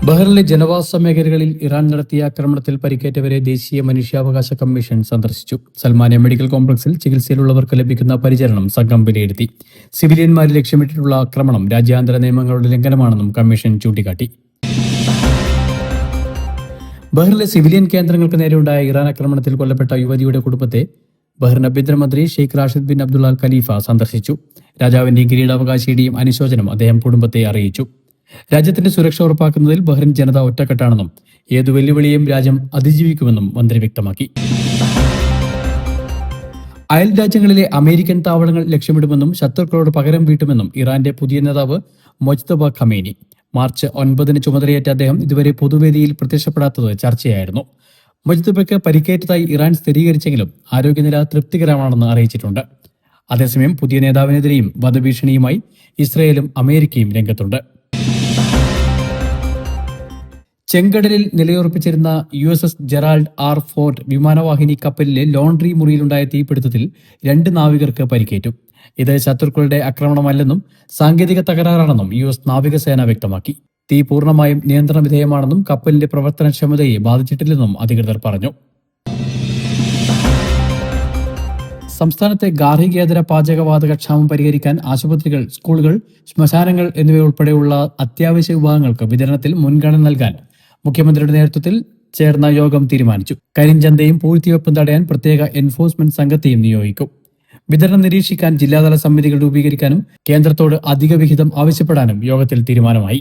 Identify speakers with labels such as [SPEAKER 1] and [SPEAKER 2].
[SPEAKER 1] ബഹ്റിനിലെ ജനവാസ മേഖലകളിൽ ഇറാൻ നടത്തിയ ആക്രമണത്തിൽ പരിക്കേറ്റവരെ ദേശീയ മനുഷ്യാവകാശ കമ്മീഷൻ സന്ദർശിച്ചു. സൽമാനിയ മെഡിക്കൽ കോംപ്ലക്സിൽ ചികിത്സയിലുള്ളവർക്ക് ലഭിക്കുന്ന പരിചരണം സംഘം വിലയിരുത്തി. സിവിലിയന്മാരെ ലക്ഷ്യമിട്ടിട്ടുള്ള ആക്രമണം രാജ്യാന്തര നിയമങ്ങളുടെ ലംഘനമാണെന്നും കമ്മീഷൻ ചൂണ്ടിക്കാട്ടി. ബഹ്റിനിലെ സിവിലിയൻ കേന്ദ്രങ്ങൾക്ക് നേരെയുണ്ടായ ഇറാൻ ആക്രമണത്തിൽ കൊല്ലപ്പെട്ട യുവതിയുടെ കുടുംബത്തെ ബഹ്റിൻ ആഭ്യന്തരമന്ത്രി ഷെയ്ഖ് റാഷിദ് ബിൻ അബ്ദുള്ള അൽ ഖലീഫ സന്ദർശിച്ചു. രാജാവിന്റെയും കിരീടാവകാശിയുടെയും അനുശോചനം അദ്ദേഹം കുടുംബത്തെ അറിയിച്ചു. രാജ്യത്തിന്റെ സുരക്ഷ ഉറപ്പാക്കുന്നതിൽ ബഹ്റിൻ ജനത ഒറ്റക്കെട്ടാണെന്നും ഏതു വെല്ലുവിളിയും രാജ്യം അതിജീവിക്കുമെന്നും മന്ത്രി വ്യക്തമാക്കി. അയൽ രാജ്യങ്ങളിലെ അമേരിക്കൻ താവളങ്ങൾ ലക്ഷ്യമിടുമെന്നും ശത്രുക്കളോട് പകരം വീട്ടുമെന്നും ഇറാന്റെ പുതിയ നേതാവ് മൊജ്തബ ഖമേനി. മാർച്ച് 9 ചുമതലയേറ്റ അദ്ദേഹം ഇതുവരെ പൊതുവേദിയിൽ പ്രത്യക്ഷപ്പെടാത്തത് ചർച്ചയായിരുന്നു. മൊജ്തബയ്ക്ക് പരിക്കേറ്റതായി ഇറാൻ സ്ഥിരീകരിച്ചെങ്കിലും ആരോഗ്യനില തൃപ്തികരമാണെന്ന് അറിയിച്ചിട്ടുണ്ട്. അതേസമയം പുതിയ നേതാവിനെതിരെയും വധഭീഷണിയുമായി ഇസ്രയേലും അമേരിക്കയും രംഗത്തുണ്ട്. ചെങ്കടലിൽ നിലയുറപ്പിച്ചിരുന്ന USS ജെറാൾഡ് ആർ ഫോർഡ് വിമാനവാഹിനി കപ്പലിലെ ലോണ്ടറി മുറിയിലുണ്ടായ തീപിടുത്തത്തിൽ 2 നാവികർക്ക് പരിക്കേറ്റു. ഇത് ശത്രുക്കളുടെ ആക്രമണമല്ലെന്നും സാങ്കേതിക തകരാറാണെന്നും US നാവികസേന വ്യക്തമാക്കി. തീ പൂർണ്ണമായും നിയന്ത്രണ വിധേയമാണെന്നും കപ്പലിന്റെ പ്രവർത്തനക്ഷമതയെ ബാധിച്ചിട്ടില്ലെന്നും അധികൃതർ പറഞ്ഞു. സംസ്ഥാനത്തെ ഗാർഹികേതര പാചകവാതക ക്ഷാമം പരിഹരിക്കാൻ ആശുപത്രികൾ, സ്കൂളുകൾ, ശ്മശാനങ്ങൾ എന്നിവയുൾപ്പെടെയുള്ള അത്യാവശ്യ വിഭാഗങ്ങൾക്ക് വിതരണത്തിൽ മുൻഗണന നൽകാൻ മുഖ്യമന്ത്രിയുടെ നേതൃത്വത്തിൽ ചേർന്ന യോഗം തീരുമാനിച്ചു. കരിഞ്ചന്തയും പൂഴ്ത്തിവെപ്പും തടയാൻ പ്രത്യേക എൻഫോഴ്സ്മെന്റ് സംഘത്തെയും നിയോഗിക്കും. വിതരണം നിരീക്ഷിക്കാൻ ജില്ലാതല സമിതികൾ രൂപീകരിക്കാനും കേന്ദ്രത്തോട് അധിക വിഹിതം ആവശ്യപ്പെടാനും യോഗത്തിൽ തീരുമാനമായി.